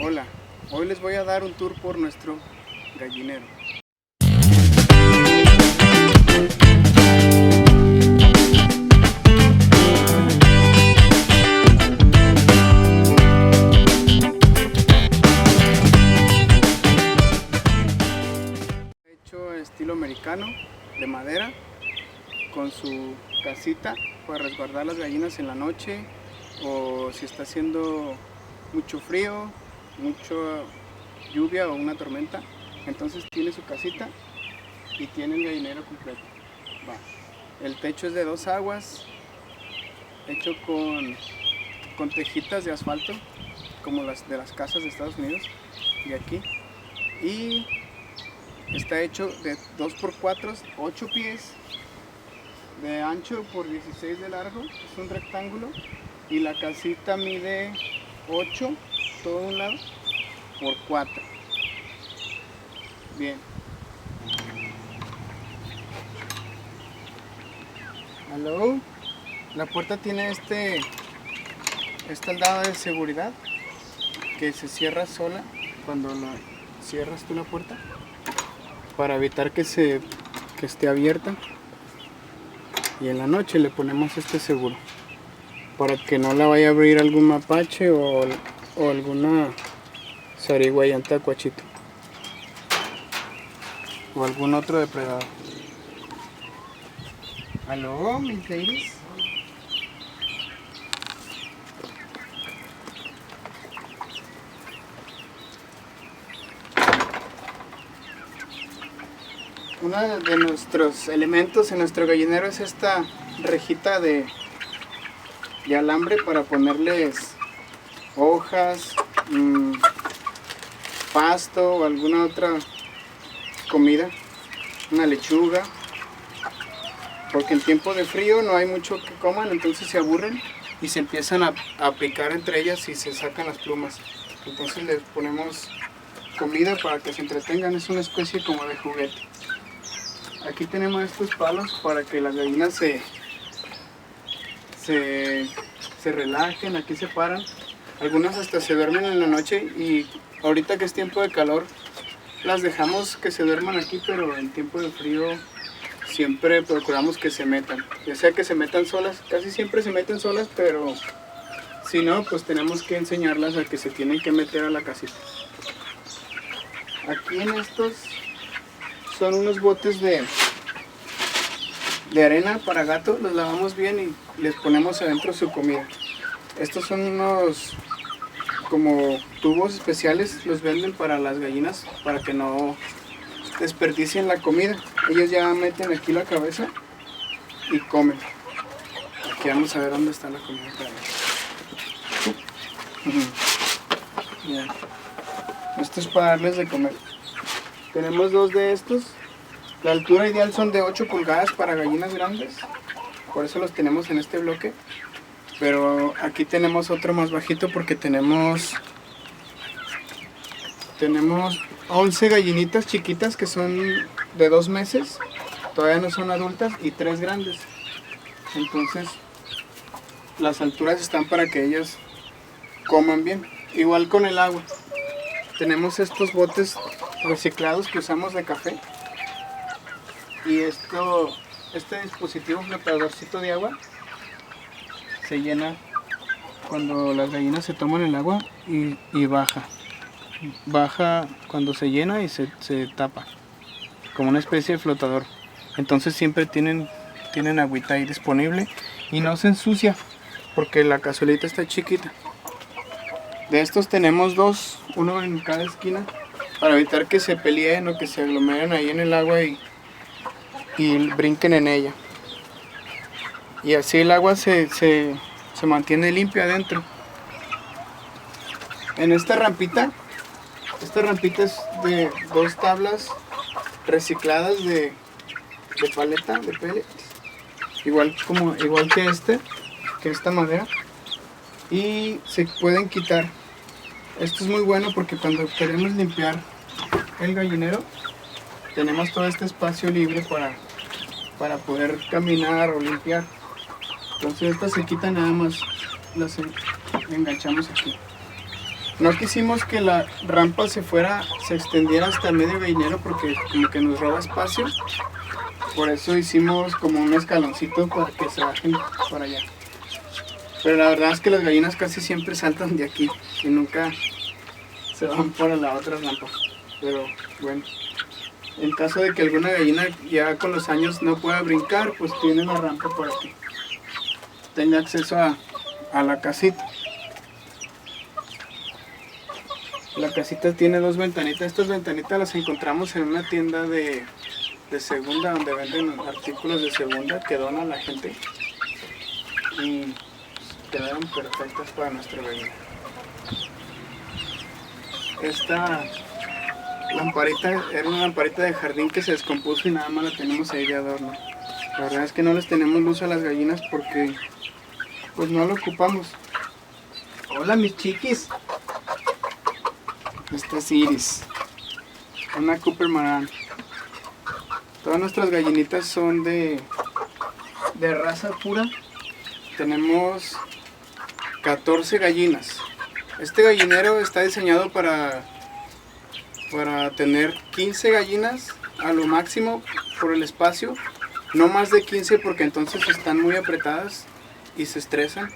Hola, hoy les voy a dar un tour por nuestro gallinero. Hecho estilo americano, de madera, con su casita para resguardar las gallinas en la noche o si está haciendo mucho frío, mucha lluvia o una tormenta. Entonces tiene su casita y tiene el gallinero completo. Va. El techo es de 2 aguas, hecho con tejitas de asfalto, como las de las casas de Estados Unidos, de aquí. Y está hecho de 2x4, 8 pies de ancho por 16 de largo, es un rectángulo. Y la casita mide 8, todo un lado, por 4. Bien. Hello. La puerta tiene este aldado de seguridad que se cierra sola cuando cierras tú la puerta para evitar que esté abierta. Y en la noche le ponemos este seguro para que no la vaya a abrir algún mapache o alguna zarigüeyanta cuachito o algún otro depredador. Aló, mis ladies. Uno de nuestros elementos en nuestro gallinero es esta rejita de alambre para ponerles hojas, pasto o alguna otra comida, una lechuga, porque en tiempo de frío no hay mucho que coman, entonces se aburren y se empiezan a picar entre ellas y se sacan las plumas. Entonces les ponemos comida para que se entretengan, es una especie como de juguete. Aquí tenemos estos palos para que las gallinas se relajen, aquí se paran. Algunas hasta se duermen en la noche y ahorita que es tiempo de calor las dejamos que se duerman aquí, pero en tiempo de frío siempre procuramos que se metan. Ya sea que se metan solas, casi siempre se meten solas, pero si no, pues tenemos que enseñarlas a que se tienen que meter a la casita. Aquí en estos son unos botes de arena para gato, los lavamos bien y les ponemos adentro su comida. Estos son unos como tubos especiales, los venden para las gallinas para que no desperdicien la comida. Ellos ya meten aquí la cabeza y comen. Aquí vamos a ver dónde está la comida para ellos. Bien. Esto es para darles de comer. Tenemos 2 de estos. La altura ideal son de 8 pulgadas para gallinas grandes, por eso los tenemos en este bloque. Pero aquí tenemos otro más bajito porque tenemos 11 gallinitas chiquitas que son de 2 meses, todavía no son adultas, y 3 grandes. Entonces las alturas están para que ellas coman bien. Igual con el agua. Tenemos estos botes reciclados que usamos de café. Y este dispositivo flotadorcito de agua se llena cuando las gallinas se toman el agua y baja cuando se llena y se tapa como una especie de flotador. Entonces siempre tienen agüita ahí disponible y no se ensucia porque la cazuelita está chiquita. De estos tenemos 2, uno en cada esquina, para evitar que se peleen o que se aglomeren ahí en el agua y brinquen en ella. Y así el agua se mantiene limpia adentro. En esta rampita es de 2 tablas recicladas de paleta, de pellets, igual que esta madera, y se pueden quitar. Esto es muy bueno porque cuando queremos limpiar el gallinero tenemos todo este espacio libre para poder caminar o limpiar. Entonces estas se quitan, nada más las enganchamos aquí. No quisimos que la rampa se extendiera hasta medio gallinero porque como que nos roba espacio. Por eso hicimos como un escaloncito para que se bajen para allá. Pero la verdad es que las gallinas casi siempre saltan de aquí y nunca se van para la otra rampa. Pero bueno, en caso de que alguna gallina ya con los años no pueda brincar, pues tiene la rampa para que tenga acceso a la casita. La casita tiene dos ventanitas. Estas ventanitas las encontramos en una tienda de segunda, donde venden artículos de segunda que dona la gente. Y pues, quedaron perfectas para nuestra gallina. Esta lamparita era una lamparita de jardín que se descompuso y nada más la tenemos ahí de adorno. La verdad es que no les tenemos luz a las gallinas porque pues no lo ocupamos. Hola mis chiquis. Esta es Iris, una Cooper Maran. Todas nuestras gallinitas son de raza pura. Tenemos 14 gallinas. Este gallinero está diseñado para tener 15 gallinas a lo máximo por el espacio. No más de 15 porque entonces están muy apretadas y se estresan.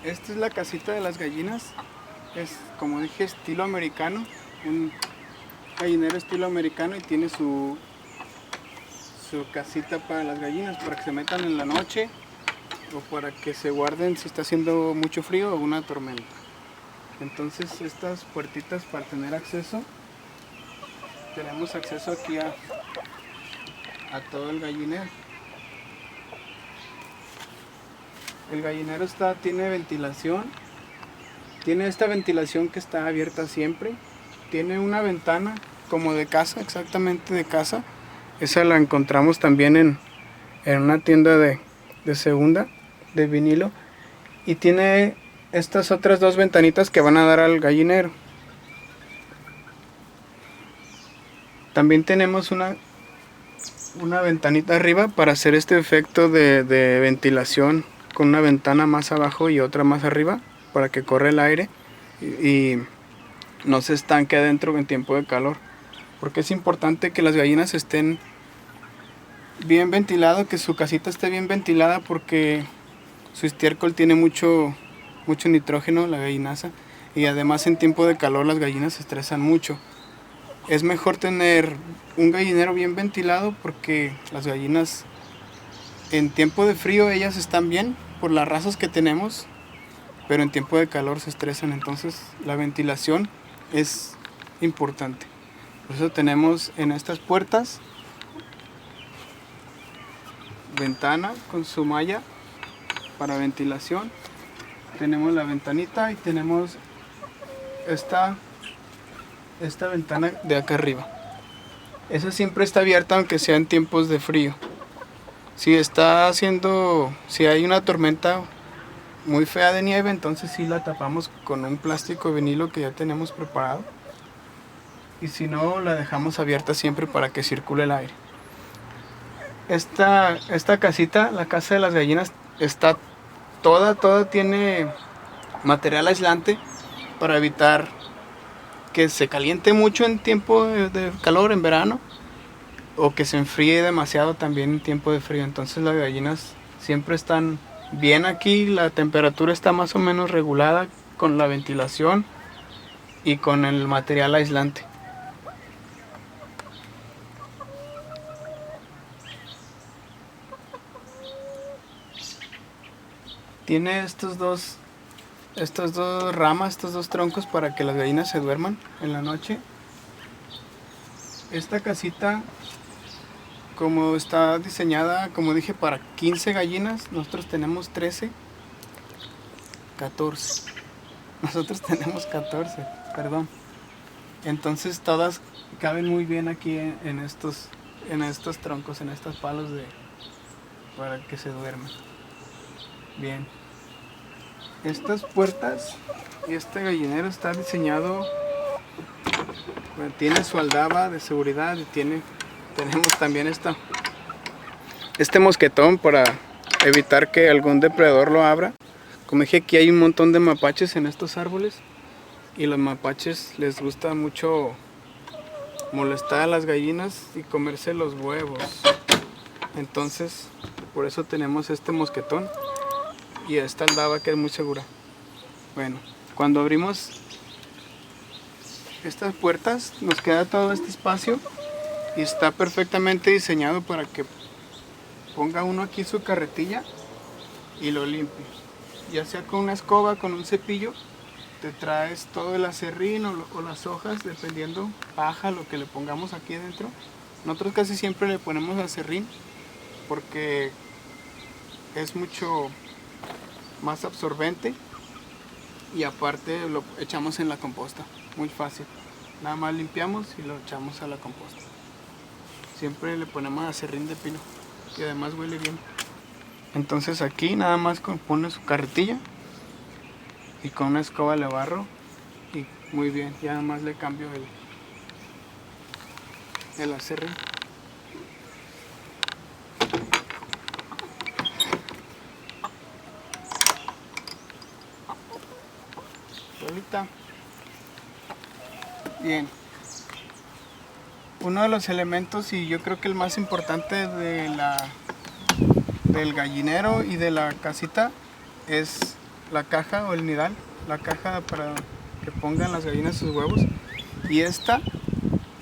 Esta es la casita de las gallinas. Es, como dije, estilo americano. Un gallinero estilo americano y tiene su casita para las gallinas, para que se metan en la noche o para que se guarden si está haciendo mucho frío o una tormenta. Entonces estas puertitas para tener acceso, tenemos acceso aquí a todo el gallinero. El gallinero tiene ventilación, tiene esta ventilación que está abierta siempre, tiene una ventana como de casa, exactamente de casa. Esa la encontramos también en una tienda de segunda, de vinilo, y tiene estas otras dos ventanitas que van a dar al gallinero. También tenemos una ventanita arriba para hacer este efecto de ventilación, con una ventana más abajo y otra más arriba para que corra el aire y no se estanque adentro en tiempo de calor, porque es importante que las gallinas estén bien ventilado, que su casita esté bien ventilada, porque su estiércol tiene mucho nitrógeno, la gallinaza, y además en tiempo de calor las gallinas se estresan mucho. Es mejor tener un gallinero bien ventilado porque las gallinas en tiempo de frío ellas están bien por las razas que tenemos, pero en tiempo de calor se estresan, entonces la ventilación es importante. Por eso tenemos en estas puertas ventana con su malla para ventilación. Tenemos la ventanita y tenemos esta ventana de acá arriba. Esa siempre está abierta aunque sea en tiempos de frío. Si hay una tormenta muy fea de nieve, entonces sí la tapamos con un plástico de vinilo que ya tenemos preparado. Y si no, la dejamos abierta siempre para que circule el aire. Esta casita, la casa de las gallinas, está toda tiene material aislante para evitar que se caliente mucho en tiempo de calor, en verano, o que se enfríe demasiado también en tiempo de frío. Entonces las gallinas siempre están bien aquí, la temperatura está más o menos regulada con la ventilación y con el material aislante. Tiene estas dos ramas, estos dos troncos para que las gallinas se duerman en la noche. Esta casita, como está diseñada, como dije, para 15 gallinas, nosotros tenemos 14. Nosotros tenemos 14, perdón. Entonces todas caben muy bien aquí en estos en estos troncos, en estos palos para que se duerman. Bien. Estas puertas y este gallinero está diseñado, bueno, tiene su aldaba de seguridad y tenemos también este mosquetón para evitar que algún depredador lo abra. Como dije, aquí hay un montón de mapaches en estos árboles y los mapaches les gusta mucho molestar a las gallinas y comerse los huevos. Entonces, por eso tenemos este mosquetón y esta aldaba que es muy segura. Bueno, cuando abrimos estas puertas nos queda todo este espacio y está perfectamente diseñado para que ponga uno aquí su carretilla y lo limpie, ya sea con una escoba, con un cepillo. Te traes todo el acerrín o las hojas, dependiendo, paja, lo que le pongamos aquí dentro. Nosotros casi siempre le ponemos acerrín porque es mucho más absorbente y aparte lo echamos en la composta, muy fácil. Nada más limpiamos y lo echamos a la composta. Siempre le ponemos acerrín de pino y además huele bien. Entonces aquí nada más pone su carretilla y con una escoba le barro y muy bien, ya nada más le cambio el acerrín. Solita. Bien. Uno de los elementos, y yo creo que el más importante del gallinero y de la casita, es la caja o el nidal, la caja para que pongan las gallinas sus huevos. Y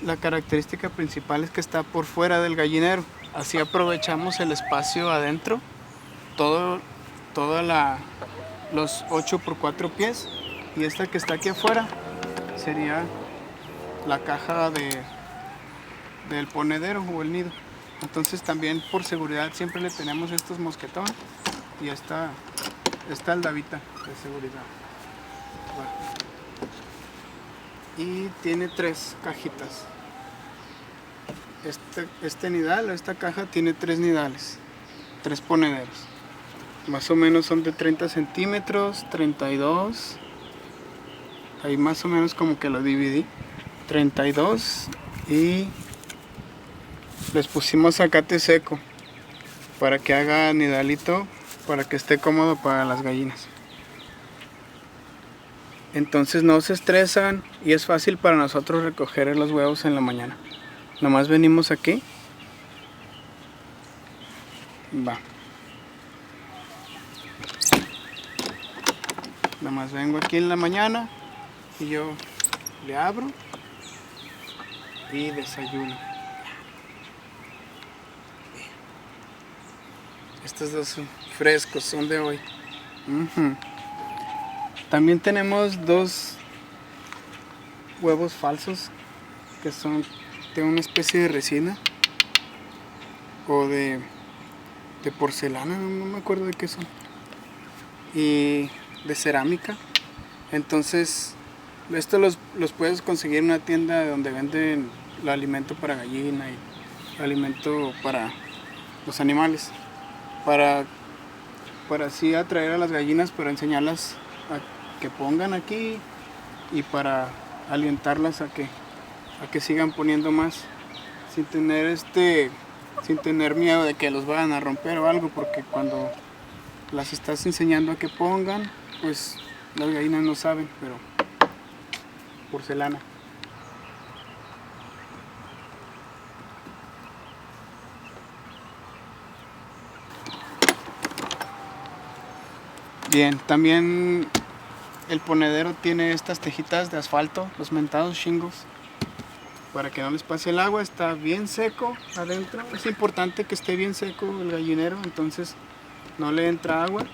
la característica principal es que está por fuera del gallinero. Así aprovechamos el espacio adentro, los 8 por 4 pies. Y esta que está aquí afuera sería la caja del ponedero o el nido. Entonces también por seguridad siempre le tenemos estos mosquetones y esta aldabita de seguridad. Bueno. Y tiene 3 cajitas. Este nidal, esta caja tiene 3 nidales, 3 ponederos. Más o menos son de 30 centímetros, 32. Ahí más o menos como que lo dividí. 32 y les pusimos zacate seco para que haga nidalito, para que esté cómodo para las gallinas. Entonces no se estresan y es fácil para nosotros recoger los huevos en la mañana. Nomás venimos aquí. Va. Nomás vengo aquí en la mañana y yo le abro y desayuno. Estos dos son frescos, son de hoy. También tenemos 2 huevos falsos que son de una especie de resina o de porcelana, no me acuerdo de qué son, y de cerámica. Entonces estos los puedes conseguir en una tienda donde venden el alimento para gallina y alimento para los animales, para así atraer a las gallinas, para enseñarlas a que pongan aquí y para alientarlas a que sigan poniendo más sin tener miedo de que los vayan a romper o algo, porque cuando las estás enseñando a que pongan, pues las gallinas no saben, pero porcelana. Bien, también el ponedero tiene estas tejitas de asfalto, los mentados shingles, para que no les pase el agua. Está bien seco adentro. Es importante que esté bien seco el gallinero, entonces no le entra agua.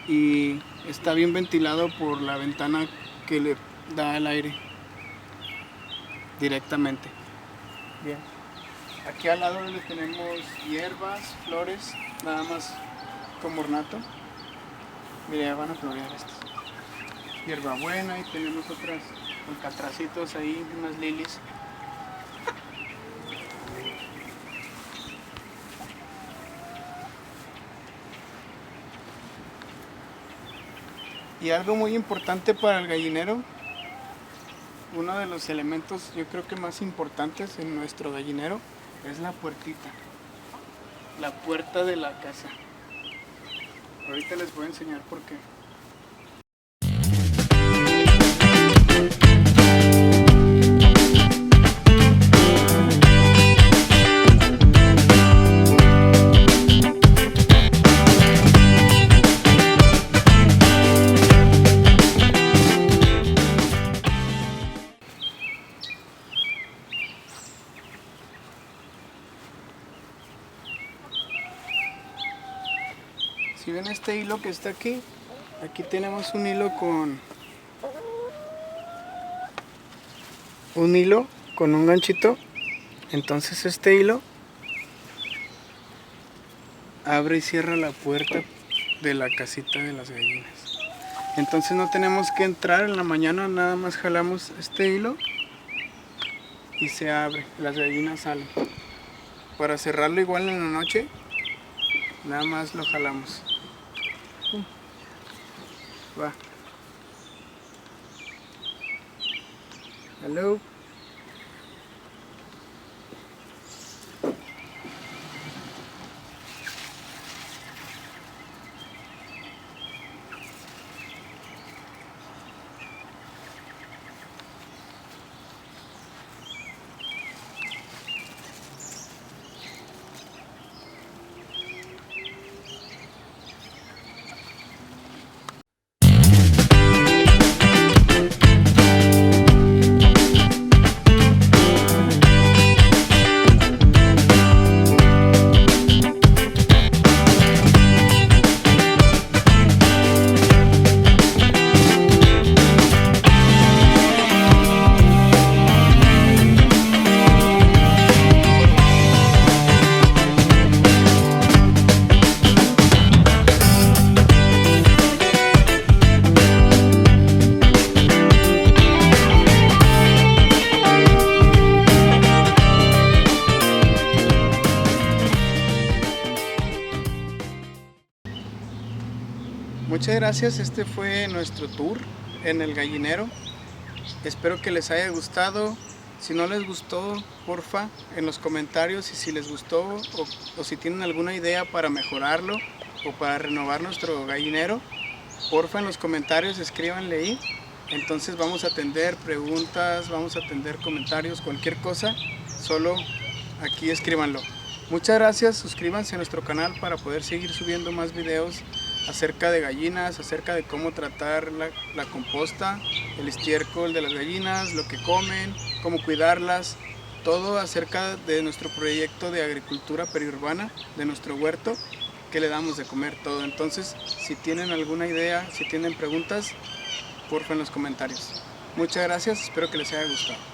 Y está bien ventilado por la ventana que le da el aire directamente. Bien. Aquí al lado le tenemos hierbas, flores, nada más como ornato. Mira, ya van a florear estas. Hierbabuena, y tenemos otras alcatracitos ahí, unas lilies. Y algo muy importante para el gallinero, uno de los elementos yo creo que más importantes en nuestro gallinero es la puertita, la puerta de la casa. Ahorita les voy a enseñar por qué. Si ven este hilo que está aquí, aquí tenemos un hilo con un ganchito. Entonces este hilo abre y cierra la puerta de la casita de las gallinas. Entonces no tenemos que entrar en la mañana, nada más jalamos este hilo y se abre, las gallinas salen. Para cerrarlo igual en la noche, nada más lo jalamos. Va. Hello. Muchas gracias, este fue nuestro tour en el gallinero. Espero que les haya gustado. Si no les gustó, porfa, en los comentarios, y si les gustó o si tienen alguna idea para mejorarlo o para renovar nuestro gallinero, porfa en los comentarios escríbanle ahí. Entonces vamos a atender preguntas, vamos a atender comentarios, cualquier cosa, solo aquí escríbanlo. Muchas gracias, suscríbanse a nuestro canal para poder seguir subiendo más videos acerca de gallinas, acerca de cómo tratar la composta, el estiércol de las gallinas, lo que comen, cómo cuidarlas, todo acerca de nuestro proyecto de agricultura periurbana, de nuestro huerto, que le damos de comer todo. Entonces, si tienen alguna idea, si tienen preguntas, porfa en los comentarios. Muchas gracias, espero que les haya gustado.